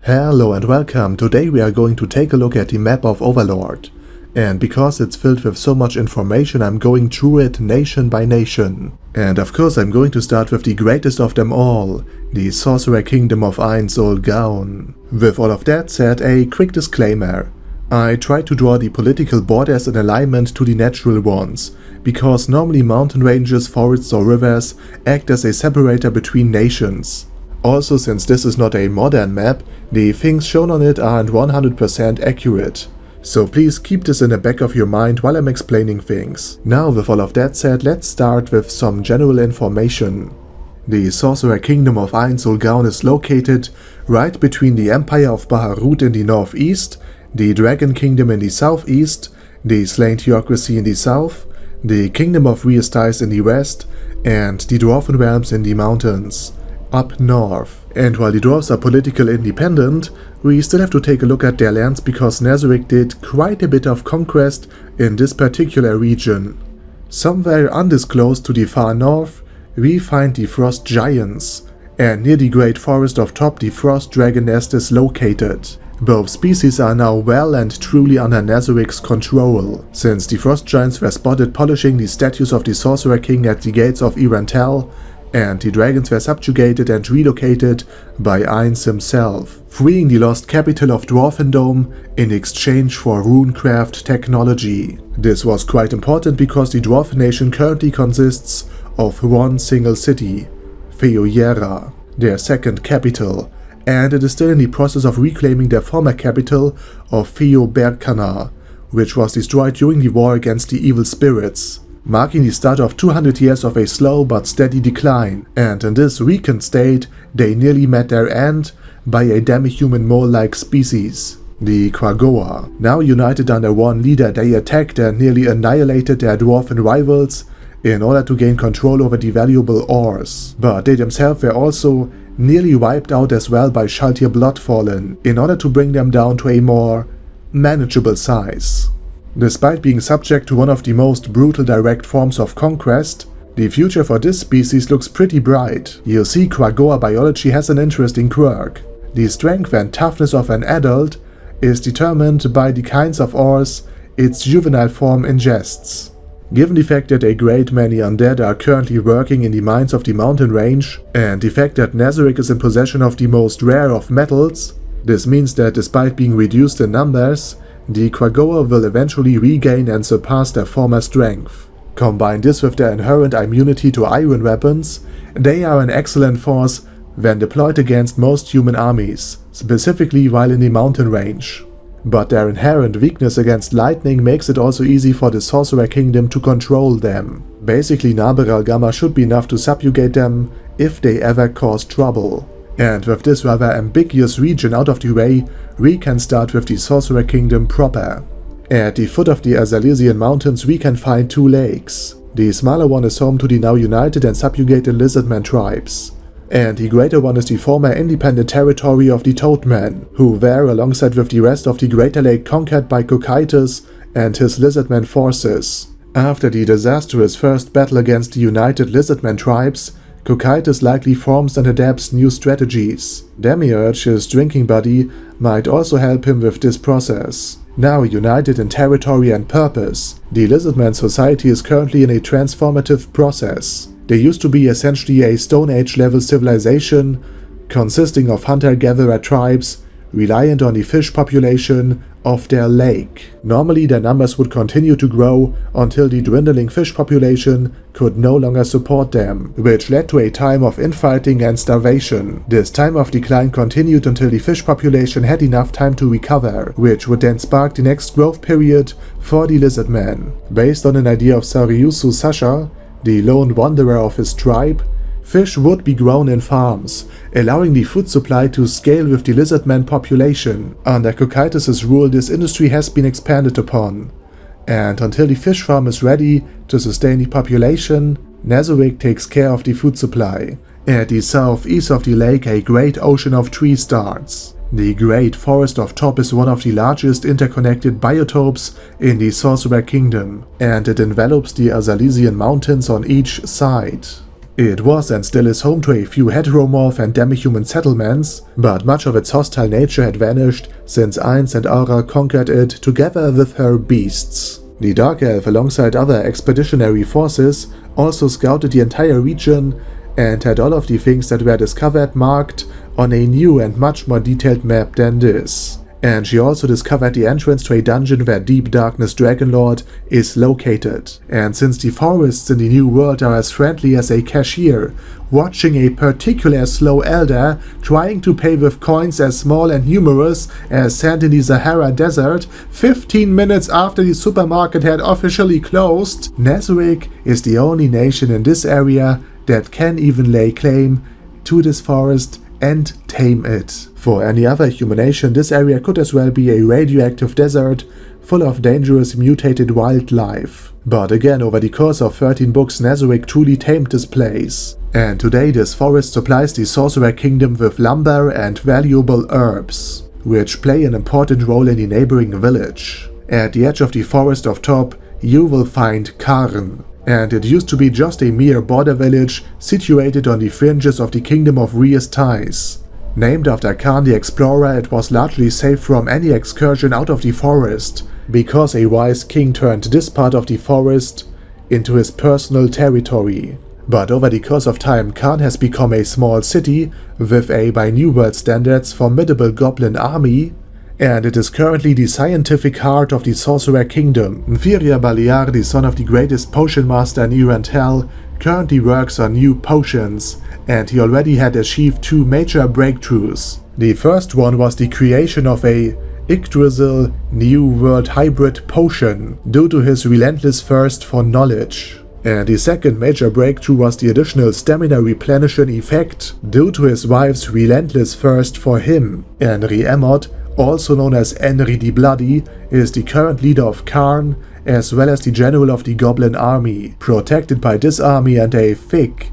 Hello and welcome. Today we are going to take a look at the map of Overlord. And because it's filled with so much information, I'm going through it nation by nation. And of course I'm going to start with the greatest of them all, the Sorcerer Kingdom of Ainz Ooal. With all of that said, a quick disclaimer. I tried to draw the political borders in alignment to the natural ones, because normally mountain ranges, forests or rivers act as a separator between nations. Also, since this is not a modern map, the things shown on it aren't 100% accurate. So please keep this in the back of your mind while I'm explaining things. Now, with all of that said, let's start with some general information. The Sorcerer Kingdom of Ainz Ooal is located right between the Empire of Baja in the northeast, the Dragon Kingdom in the southeast, the Slain Theocracy in the south, the Kingdom of Reestice in the west, and the Dwarven Realms in the mountains up north. And while the dwarves are politically independent, we still have to take a look at their lands because Nazarick did quite a bit of conquest in this particular region. Somewhere undisclosed to the far north, we find the Frost Giants, and near the Great Forest of top the Frost Dragon Nest is located. Both species are now well and truly under Nazarick's control, since the Frost Giants were spotted polishing the statues of the Sorcerer King at the gates of Irantel, and the dragons were subjugated and relocated by Ainz himself, freeing the lost capital of Dwarfendom in exchange for runecraft technology. This was quite important because the Dwarf nation currently consists of one single city, Feoyera, their second capital, and it is still in the process of reclaiming their former capital of Feoberkana, which was destroyed during the war against the evil spirits, marking the start of 200 years of a slow but steady decline, and in this weakened state they nearly met their end by a demi-human mole-like species, the Quagoa. Now united under one leader, they attacked and nearly annihilated their dwarven rivals in order to gain control over the valuable ores, but they themselves were also nearly wiped out as well by Shaltir Bloodfallen in order to bring them down to a more manageable size. Despite being subject to one of the most brutal direct forms of conquest, the future for this species looks pretty bright. You see, Quagoa biology has an interesting quirk. The strength and toughness of an adult is determined by the kinds of ores its juvenile form ingests. Given the fact that a great many undead are currently working in the mines of the mountain range, and the fact that Nazarick is in possession of the most rare of metals, this means that despite being reduced in numbers, the Quagoa will eventually regain and surpass their former strength. Combine this with their inherent immunity to iron weapons, they are an excellent force when deployed against most human armies, specifically while in the mountain range. But their inherent weakness against lightning makes it also easy for the Sorcerer Kingdom to control them. Basically, Naber al-Gamma should be enough to subjugate them if they ever cause trouble. And with this rather ambiguous region out of the way, we can start with the Sorcerer Kingdom proper. At the foot of the Azalesian Mountains we can find two lakes. The smaller one is home to the now united and subjugated Lizardman tribes, and the greater one is the former independent territory of the Toadmen, who were alongside with the rest of the greater lake conquered by Cocytus and his Lizardman forces. After the disastrous first battle against the united Lizardman tribes, Cocytus likely forms and adapts new strategies. Demiurge, his drinking buddy, might also help him with this process. Now united in territory and purpose, the Lizardman Society is currently in a transformative process. They used to be essentially a Stone Age level civilization, consisting of hunter-gatherer tribes, reliant on the fish population of their lake. Normally their numbers would continue to grow until the dwindling fish population could no longer support them, which led to a time of infighting and starvation. This time of decline continued until the fish population had enough time to recover, which would then spark the next growth period for the Lizardmen. Based on an idea of Sariusu Sasha, the lone wanderer of his tribe, fish would be grown in farms, allowing the food supply to scale with the Lizardman population. Under Cocytus' rule, this industry has been expanded upon, and until the fish farm is ready to sustain the population, Nazarick takes care of the food supply. At the southeast of the lake, a great ocean of trees starts. The Great Forest of Top is one of the largest interconnected biotopes in the Sorcerer Kingdom, and it envelops the Azalesian Mountains on each side. It was and still is home to a few heteromorph and demi-human settlements, but much of its hostile nature had vanished since Ainz and Aura conquered it together with her beasts. The Dark Elf, alongside other expeditionary forces, also scouted the entire region and had all of the things that were discovered marked on a new and much more detailed map than this. And she also discovered the entrance to a dungeon where Deep Darkness Dragonlord is located. And since the forests in the New World are as friendly as a cashier, watching a particular slow elder trying to pay with coins as small and numerous as sand in the Sahara Desert 15 minutes after the supermarket had officially closed, Nezwick is the only nation in this area that can even lay claim to this forest and tame it. For any other human nation, this area could as well be a radioactive desert full of dangerous mutated wildlife. But again, over the course of 13 books, Nezwick truly tamed this place. And today this forest supplies the Sorcerer Kingdom with lumber and valuable herbs, which play an important role in the neighboring village. At the edge of the forest off top, you will find Karn. And it used to be just a mere border village situated on the fringes of the Kingdom of Rias Ties. Named after Khan the Explorer, it was largely safe from any excursion out of the forest, because a wise king turned this part of the forest into his personal territory. But over the course of time, Khan has become a small city with a, by New World standards, formidable goblin army, and it is currently the scientific heart of the Sorcerer Kingdom. Mfiria Balear, the son of the greatest potion master in Irantel, currently works on new potions, and he already had achieved 2 major breakthroughs. The first one was the creation of a Yggdrasil New World hybrid potion due to his relentless thirst for knowledge. And the second major breakthrough was the additional stamina replenishing effect due to his wife's relentless thirst for him. Henry Emmott, also known as Henry the Bloody, is the current leader of Karn, as well as the general of the Goblin army. Protected by this army and a thick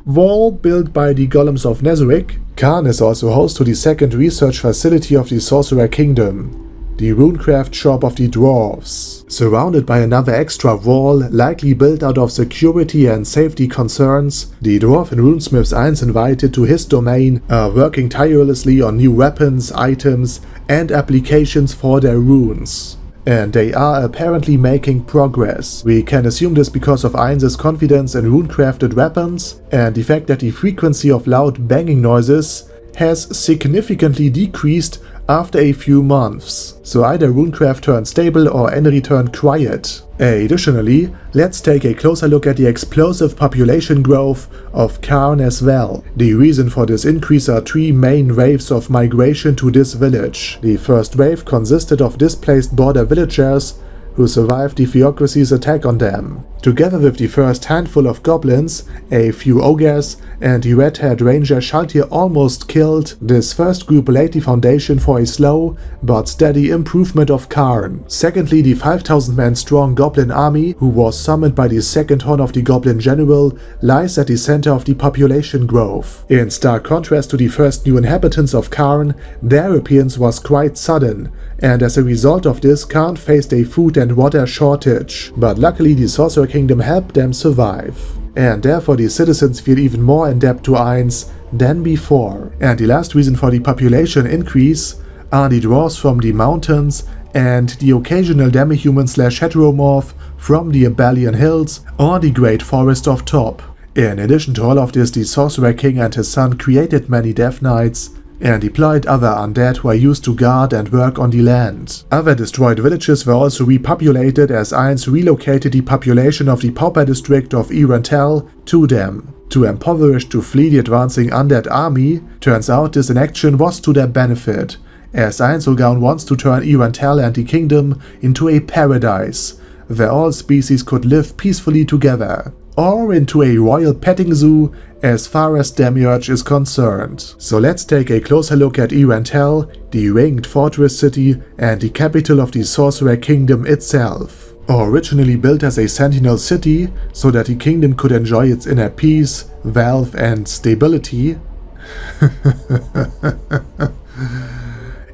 wall built by the golems of Nezwick, Karn is also host to the second research facility of the Sorcerer Kingdom, the Runecraft Shop of the Dwarves. Surrounded by another extra wall, likely built out of security and safety concerns, the dwarf and runesmiths Ainz invited to his domain are working tirelessly on new weapons, items, and applications for their runes. And they are apparently making progress. We can assume this because of Ainz's confidence in rune-crafted weapons and the fact that the frequency of loud banging noises has significantly decreased after a few months. So either Runecraft turned stable or Henry turned quiet. Additionally, let's take a closer look at the explosive population growth of Karn as well. The reason for this increase are 3 main waves of migration to this village. The first wave consisted of displaced border villagers who survived the Theocracy's attack on them. Together with the first handful of goblins, a few ogres, and the red-haired ranger Shaltir almost killed, this first group laid the foundation for a slow but steady improvement of Karn. Secondly, the 5,000-man strong goblin army, who was summoned by the second horn of the goblin general, lies at the center of the population growth. In stark contrast to the first new inhabitants of Karn, their appearance was quite sudden, and as a result of this, Karn faced a food and water shortage. But luckily the Sorcerer Kingdom helped them survive. And therefore the citizens feel even more in debt to Ainz than before. And the last reason for the population increase are the dwarves from the mountains and the occasional demi-human/heteromorph from the Abelian Hills or the Great Forest of Top. In addition to all of this, the Sorcerer King and his son created many Death Knights and deployed other undead who are used to guard and work on the land. Other destroyed villages were also repopulated as Ainz relocated the population of the pauper district of Irantel to them. Too impoverished to flee the advancing undead army, turns out this inaction was to their benefit, as Ainz Ooal wants to turn Irantel and the kingdom into a paradise, where all species could live peacefully together. Or into a royal petting zoo as far as Demiurge is concerned. So let's take a closer look at Irantel, the ringed fortress city and the capital of the Sorcerer Kingdom itself. Originally built as a sentinel city so that the kingdom could enjoy its inner peace, wealth and stability,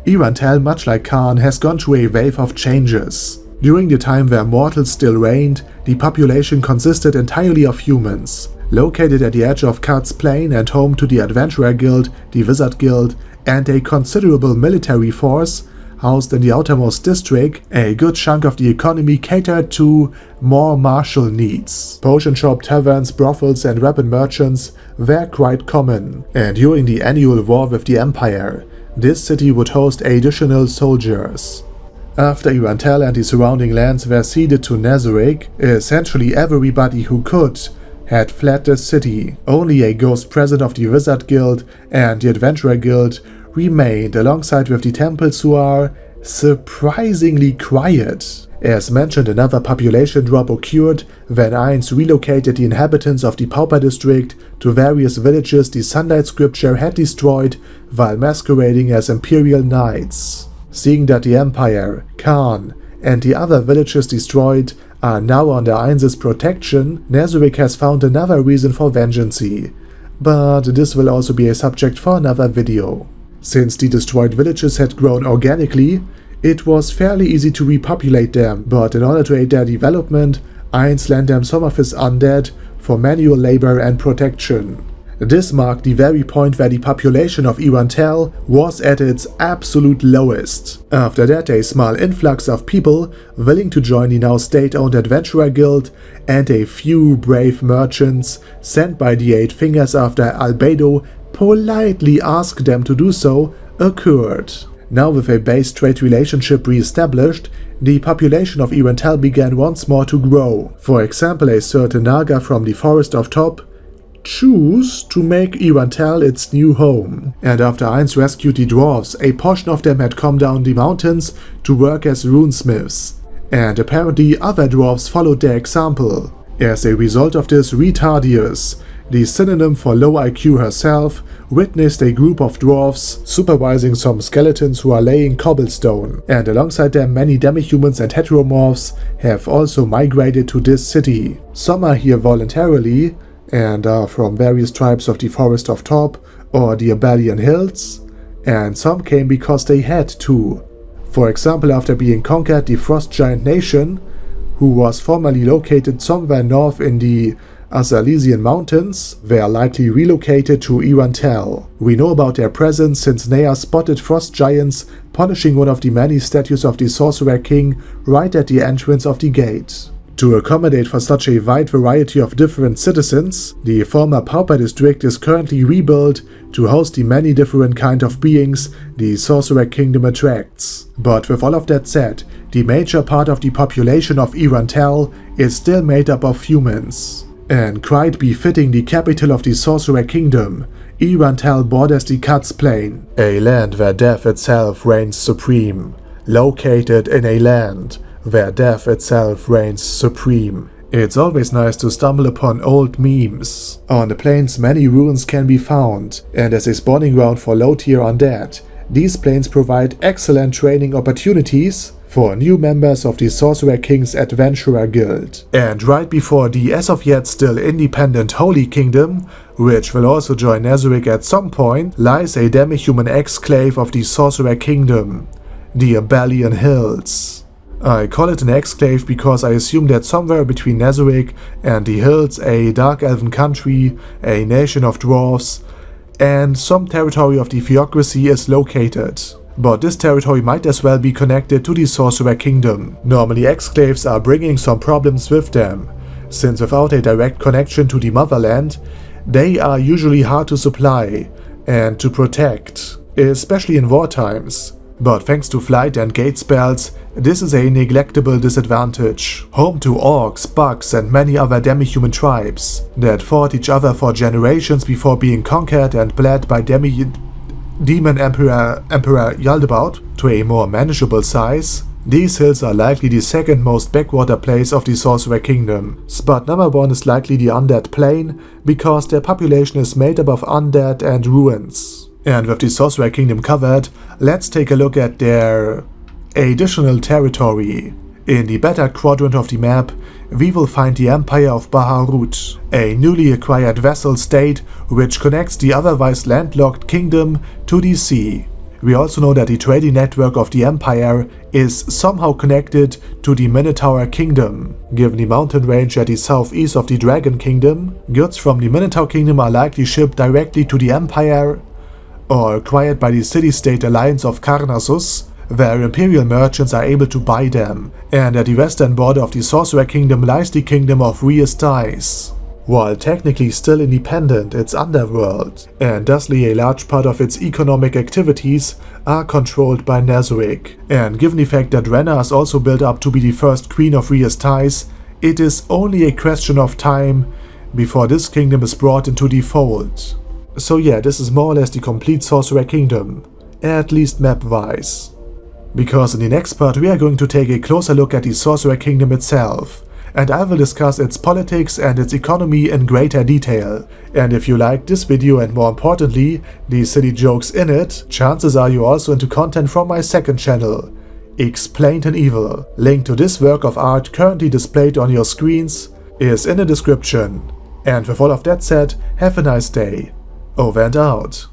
Irantel, much like Karn, has gone through a wave of changes. During the time where mortals still reigned, the population consisted entirely of humans. located at the edge of Kat's Plain and home to the Adventurer Guild, the Wizard Guild, and a considerable military force, housed in the outermost district, a good chunk of the economy catered to more martial needs. Potion shop, taverns, brothels and weapon merchants were quite common, and during the annual war with the Empire, this city would host additional soldiers. After Irantel and the surrounding lands were ceded to Nazarick, essentially everybody who could had fled the city. Only a ghost president of the Wizard Guild and the Adventurer Guild remained, alongside with the temples who are surprisingly quiet. As mentioned, another population drop occurred when Ainz relocated the inhabitants of the Pauper district to various villages the Sunlight Scripture had destroyed while masquerading as Imperial Knights. Seeing that the Empire, Khan, and the other villages destroyed are now under Ainz's protection, Nazarick has found another reason for vengeance, but this will also be a subject for another video. Since the destroyed villages had grown organically, it was fairly easy to repopulate them, but in order to aid their development, Ainz lent them some of his undead for manual labor and protection. This marked the very point where the population of Irantel was at its absolute lowest. After that, a small influx of people willing to join the now state-owned Adventurer Guild and a few brave merchants sent by the Eight Fingers after Albedo politely asked them to do so occurred. Now, with a base trade relationship re-established, the population of Irantel began once more to grow. For example, a certain Naga from the Forest of Top chose to make Irantel its new home. And after Ainz rescued the dwarves, a portion of them had come down the mountains to work as runesmiths. And apparently other dwarves followed their example. As a result of this, Retardius, the synonym for low IQ herself, witnessed a group of dwarves supervising some skeletons who are laying cobblestone, and alongside them many demihumans and heteromorphs have also migrated to this city. Some are here voluntarily and are from various tribes of the Forest of Top or the Abelian Hills, and some came because they had to. For example, after being conquered, the Frost Giant Nation, who was formerly located somewhere north in the Azalesian Mountains, were likely relocated to Irantel. We know about their presence since Nea spotted frost giants polishing one of the many statues of the Sorcerer King right at the entrance of the gate. To accommodate for such a wide variety of different citizens, the former Pauper district is currently rebuilt to host the many different kind of beings the Sorcerer Kingdom attracts. But with all of that said, the major part of the population of Irantel is still made up of humans. And quite befitting the capital of the Sorcerer Kingdom, Irantel borders the Kat's Plain, a land where death itself reigns supreme. Located in a land where death itself reigns supreme. It's always nice to stumble upon old memes. On the plains many ruins can be found, and as a spawning ground for low-tier undead, these plains provide excellent training opportunities for new members of the Sorcerer King's Adventurer Guild. And right before the as of yet still independent Holy Kingdom, which will also join Nazarick at some point, lies a demi-human exclave of the Sorcerer Kingdom, the Abelian Hills. I call it an exclave because I assume that somewhere between Nazarick and the Hills, a dark elven country, a nation of dwarves, and some territory of the theocracy is located. But this territory might as well be connected to the Sorcerer Kingdom. Normally exclaves are bringing some problems with them, since without a direct connection to the motherland, they are usually hard to supply and to protect, especially in war times. But thanks to flight and gate spells, this is a neglectable disadvantage. Home to orcs, bugs and many other demi-human tribes that fought each other for generations before being conquered and bled by Demon Emperor Yaldabaoth to a more manageable size. These hills are likely the second most backwater place of the Sorcerer Kingdom. Spot number 1 is likely the Undead Plain, because their population is made up of undead and ruins. And with the Sorcerer Kingdom covered, let's take a look at their additional territory. In the better quadrant of the map, we will find the Empire of Baja, a newly acquired vassal state which connects the otherwise landlocked kingdom to the sea. We also know that the trading network of the Empire is somehow connected to the Minotaur Kingdom. Given the mountain range at the southeast of the Dragon Kingdom, goods from the Minotaur Kingdom are likely shipped directly to the Empire or acquired by the city-state alliance of Carnassus, where Imperial merchants are able to buy them. And at the western border of the Sorcerer Kingdom lies the kingdom of Ainz. While technically still independent, its underworld, and thusly a large part of its economic activities, are controlled by Nazarick. And given the fact that Renna is also built up to be the first queen of Ainz, it is only a question of time before this kingdom is brought into the fold. So yeah, this is more or less the complete Sorcerer Kingdom, at least map-wise. Because in the next part we are going to take a closer look at the Sorcerer Kingdom itself, and I will discuss its politics and its economy in greater detail. And if you liked this video and more importantly, the silly jokes in it, chances are you're also into content from my second channel, Explained in Evil. Link to this work of art currently displayed on your screens is in the description. And with all of that said, have a nice day. Over and out.